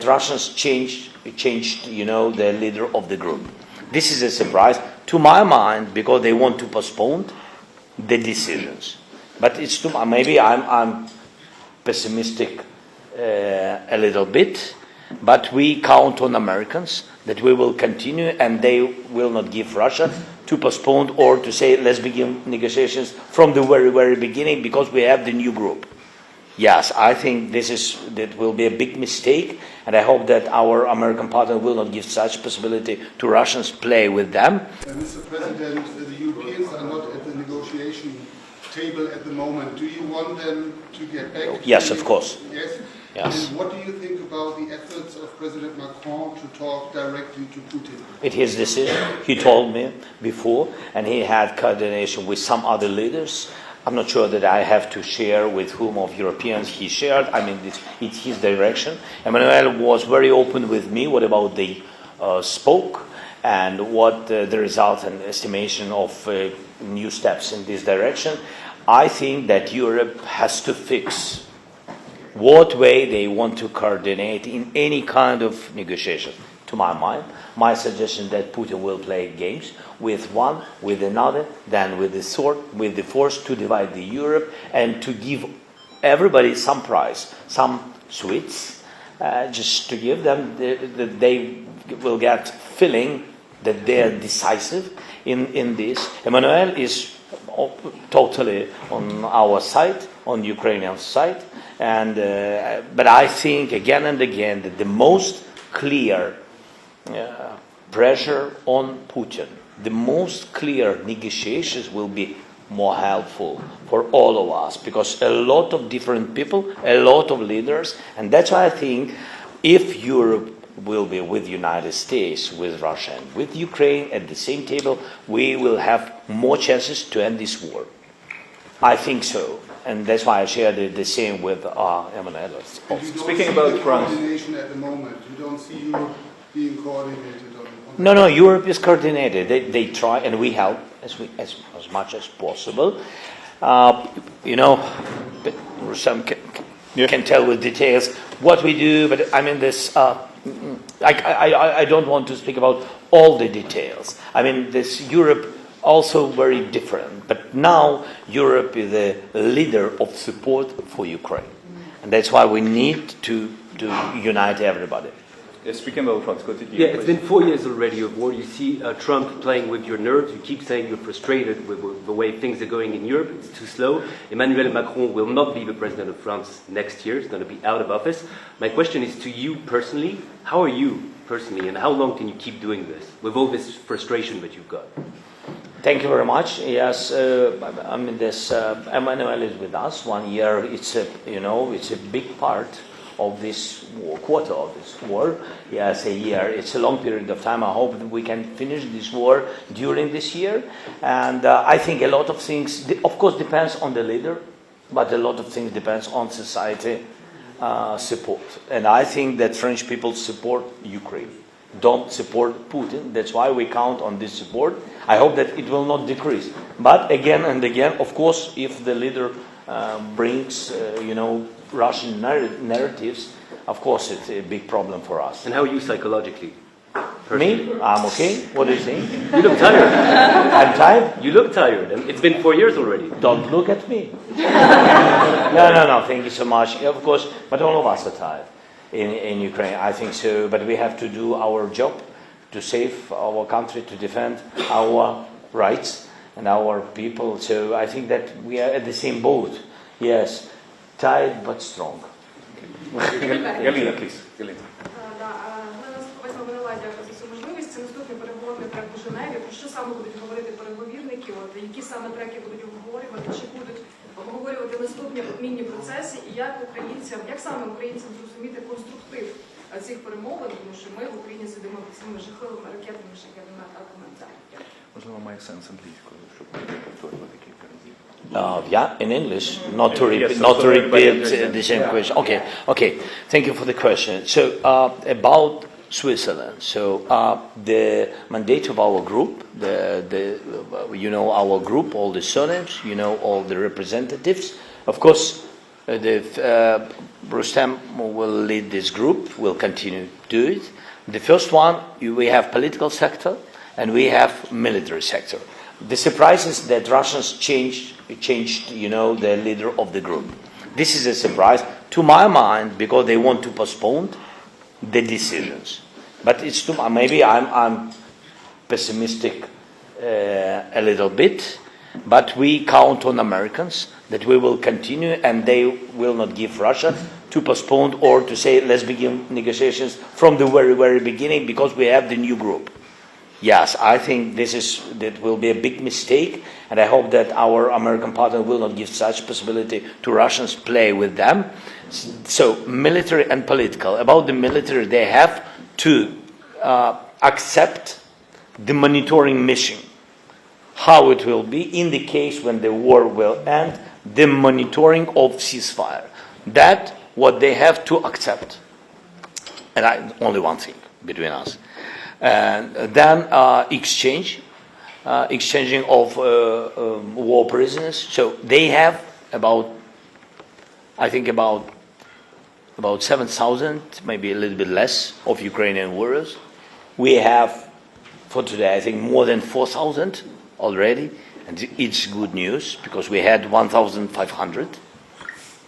Russians changed, the leader of the group. This is a surprise to my mind because they want to postpone the decisions. But it's too maybe I'm pessimistic a little bit, but we count on Americans that we will continue and they will not give Russia to postpone or to say let's begin negotiations from the very, very beginning because we have the new group. Yes, I think that will be a big mistake, and I hope that our American partner will not give such possibility to Russians play with them. Mr. President, the Europeans are not at the negotiation table at the moment. Do you want them to get back? Yes, of course. Yes? Yes. And what do you think about the efforts of President Macron to talk directly to Putin? It's his decision. He told me before, and he had coordination with some other leaders. I'm not sure that I have to share with whom of Europeans he shared. I mean, it's his direction. Emmanuel was very open with me. What about the spoke and what the result and estimation of new steps in this direction? I think that Europe has to fix what way they want to coordinate in any kind of negotiation. To my mind, my suggestion that Putin will play games with one, with another, then with the sword, with the force to divide the Europe and to give everybody some prize, some sweets, just to give them that they will get feeling that they are decisive in this. Emmanuel is totally on our side, on Ukrainian side, and but I think again and again that the most clear pressure on Putin, the most clear negotiations will be more helpful for all of us because a lot of different people, a lot of leaders, and that's why I think if Europe will be with the United States, with Russia, and with Ukraine at the same table, we will have more chances to end this war. I think so. And that's why I shared the same with Emmanuel. Speaking about coordination at the moment, you don't see Europe being coordinated on No, Europe is coordinated. They try, and we help as much as possible. Some can tell with details what we do, but I mean this. I don't want to speak about all the details. I mean this Europe also very different, but now Europe is the leader of support for Ukraine, and that's why we need to unite everybody. Speaking about France, yeah, it's been 4 years already of war. You see Trump playing with your nerves. You keep saying you're frustrated with the way things are going in Europe. It's too slow. Emmanuel Macron will not be the president of France next year. He's going to be out of office. My question is to you personally. How are you personally, and how long can you keep doing this with all this frustration that you've got? Thank you very much. Yes, I mean this. Emmanuel is with us 1 year. It's a big part of this quarter of this war. Yes, a year. It's a long period of time. I hope that we can finish this war during this year. And I think a lot of things, of course, depends on the leader, but a lot of things depends on society support. And I think that French people support Ukraine, don't support Putin. That's why we count on this support. I hope that it will not decrease. But again and again, of course, if the leader brings, Russian narratives, of course, it's a big problem for us. And how are you psychologically? Me? I'm okay. What do you think? You look tired. I'm tired? You look tired. It's been 4 years already. Don't look at me. No. Thank you so much. Of course, but all of us are tired in Ukraine. I think so. But we have to do our job to save our country, to defend our rights and our people. So I think that we are at the same boat. Yes. Tired but strong. Галина, please. Галина. Можливість це наступний переговорний трек у Женеві. Про що саме будуть говорити переговірники? Які саме треки будуть обговорювати? Чи будуть обговорювати наступні обмінні процеси? І як саме українцям зрозуміти конструктив цих перемовин? Тому що ми в Україні сидимо під цими жахливими ракетними шахедними атаками. Можливо, має сенс англійською, щоб повторювати кілька разів. In English, not to repeat the same question. Okay. Thank you for the question. So about Switzerland. So the mandate of our group, our group, all the surnames, all the representatives. Of course, Rustem will lead this group, will continue to do it. The first one, we have political sector and we have military sector. The surprise is that Russians changed, the leader of the group. This is a surprise to my mind because they want to postpone the decisions. But it's too, maybe I'm pessimistic a little bit, but we count on Americans that we will continue and they will not give Russia to postpone or to say let's begin negotiations from the very, very beginning because we have the new group. Yes, I think that will be a big mistake, and I hope that our American partner will not give such possibility to Russians play with them. So military and political. About the military, they have to accept the monitoring mission, how it will be in the case when the war will end, the monitoring of ceasefire. That's what they have to accept. And only one thing between us. And then exchanging of war prisoners. So they have about 7,000, maybe a little bit less, of Ukrainian warriors. We have, for today, I think more than 4,000 already, and it's good news because we had 1,500.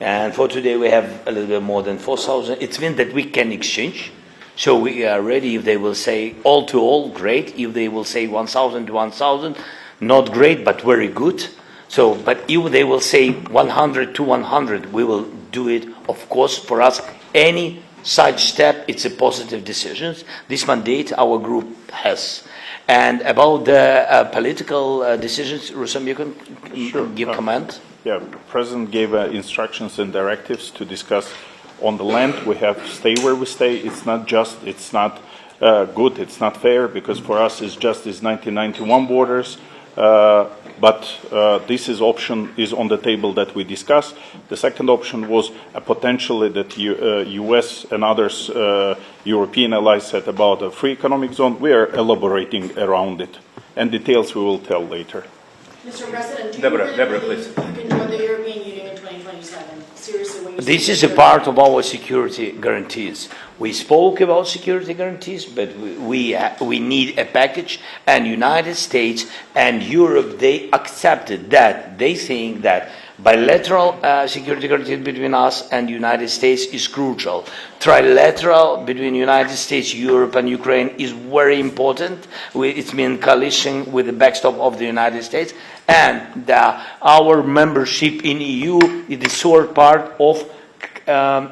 And for today we have a little bit more than 4,000. It means that we can exchange. So we are ready if they will say all to all, great. If they will say 1,000 to 1,000, not great, but very good. So, but if they will say 100 to 100, we will do it. Of course, for us, any such step, it's a positive decision. This mandate our group has. And about the political decisions, Rustem, you can give comment? Yeah, the President gave instructions and directives to discuss on the land. We have stay where we stay. It's not just, it's not good, it's not fair, because for us it's just these 1991 borders. But this option is on the table that we discussed. The second option was potentially that U.S. and others, European allies, said about a free economic zone. We are elaborating around it, and details we will tell later. Mr. President, do you Deborah, really please. believe you can join the European Union in 2027? Seriously, when you This speak is a to part of our security guarantees. We spoke about security guarantees, but we need a package, and United States and Europe, they accepted that. They think that bilateral security guarantees between us and the United States is crucial. Trilateral between United States, Europe and Ukraine is very important. It's been coalition with the backstop of the United States. And our membership in EU is the third part of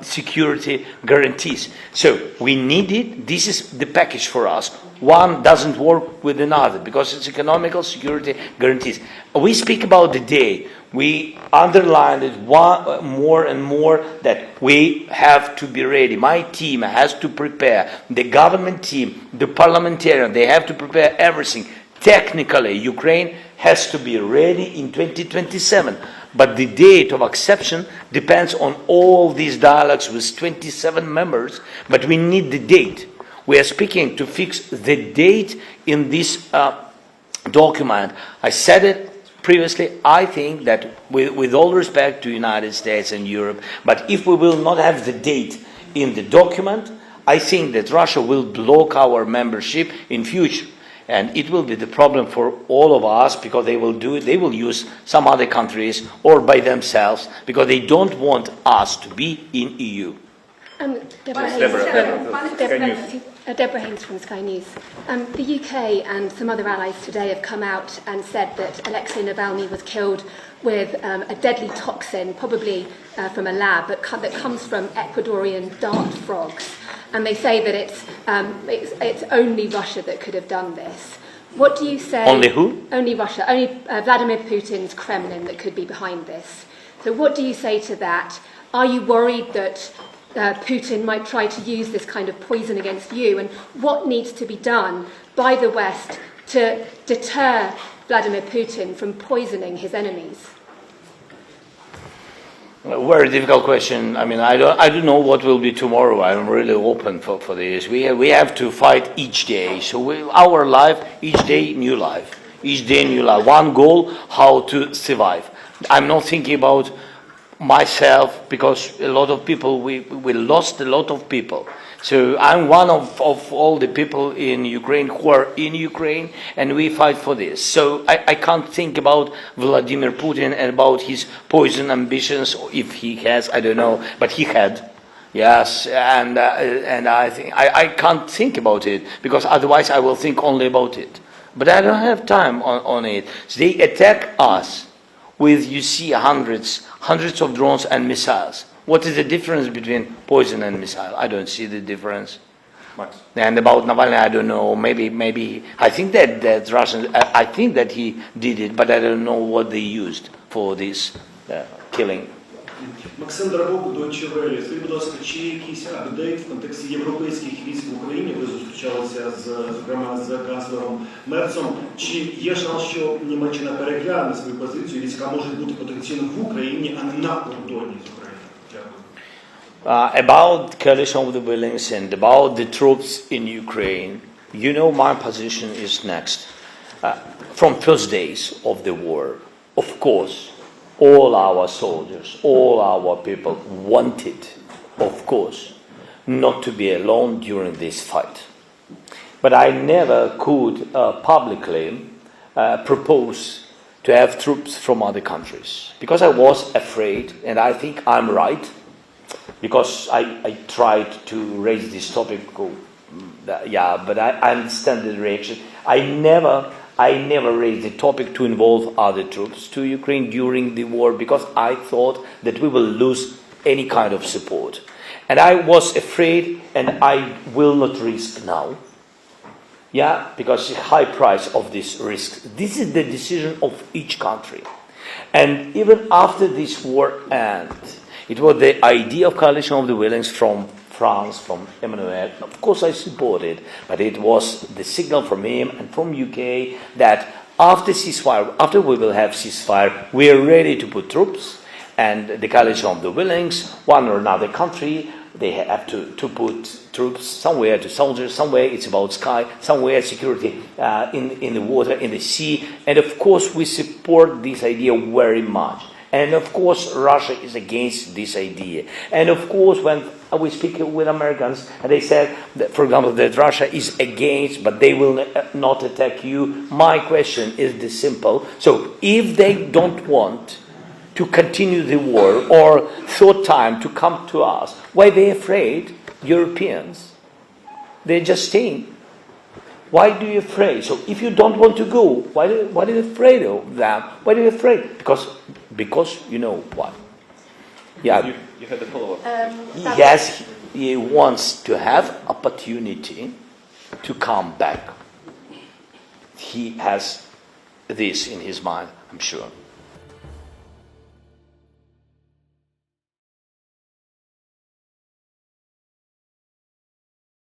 security guarantees. So we need it. This is the package for us. One doesn't work with another because it's economical security guarantees. We speak about the day. We underlined it more and more that we have to be ready. My team has to prepare. The government team, the parliamentarian, they have to prepare everything. Technically, Ukraine has to be ready in 2027. But the date of acceptance depends on all these dialogues with 27 members. But we need the date. We are speaking to fix the date in this document. I said it previously. I think that with all respect to United States and Europe, but if we will not have the date in the document, I think that Russia will block our membership in future. And it will be the problem for all of us because they will do it. They will use some other countries or by themselves because they don't want us to be in EU. Deborah Haynes from Sky News. The UK and some other allies today have come out and said that Alexei Navalny was killed with a deadly toxin, probably from a lab, that comes from Ecuadorian dart frogs. And they say that it's only Russia that could have done this. What do you say? Only who? Only Russia. Only Vladimir Putin's Kremlin that could be behind this. So what do you say to that? Are you worried that Putin might try to use this kind of poison against you? And what needs to be done by the West to deter Vladimir Putin from poisoning his enemies? A very difficult question. I mean, I don't know what will be tomorrow. I'm really open for this. We have to fight each day. So our life, each day, new life. Each day, new life. One goal, how to survive. I'm not thinking about myself, because a lot of people, we lost a lot of people. So I'm one of all the people in Ukraine who are in Ukraine, and we fight for this. So I can't think about Vladimir Putin and about his poison ambitions, if he has, I don't know, but he had. Yes, and I think I can't think about it, because otherwise I will think only about it. But I don't have time on it. So they attack us with, you see, hundreds of drones and missiles. What is the difference between poison and missile? I don't see the difference. Max. And about Navalny, I don't know. Maybe I think that Russians. I think that he did it, but I don't know what they used for this killing. Максим Драбок, Deutsche Welle. Скажіть, будь ласка, чи є якийсь апдейт в контексті європейських військ в Україні? Ви зустрічалися, зокрема, з канцлером Мерцом. Чи є шанс, що Німеччина перегляне свою позицію, війська можуть бути потенційно в Україні, а не на кордоні з Україною? Дякую. About coalition of the willings and about the troops in Ukraine, you know my position is next. From first days of the war, of course, all our soldiers, all our people wanted, of course, not to be alone during this fight. But I never could publicly propose to have troops from other countries, because I was afraid, and I think I'm right, because I tried to raise this topic, but I understand the reaction. I never raised the topic to involve other troops to Ukraine during the war, because I thought that we will lose any kind of support. And I was afraid, and I will not risk now. Because the high price of this risk. This is the decision of each country. And even after this war ends, it was the idea of coalition of the willings from France, from Emmanuel. Of course I support it, but it was the signal from him and from UK that after ceasefire, after we will have ceasefire, we are ready to put troops, and the coalition of the willings, one or another country, they have to put troops somewhere, to soldiers, somewhere it's about sky, somewhere security in the water, in the sea, and of course we support this idea very much. And of course Russia is against this idea. And of course when we speak with Americans, and they said, that, for example, that Russia is against, but they will not attack you. My question is this simple. So if they don't want to continue the war or third time to come to us, why are they afraid, Europeans? They're just staying. Why do you afraid? So if you don't want to go, why are you afraid of them? Why are you afraid? Because you know what? Yeah. You had a follow-up. Yes, he wants to have opportunity to come back. He has this in his mind, I'm sure.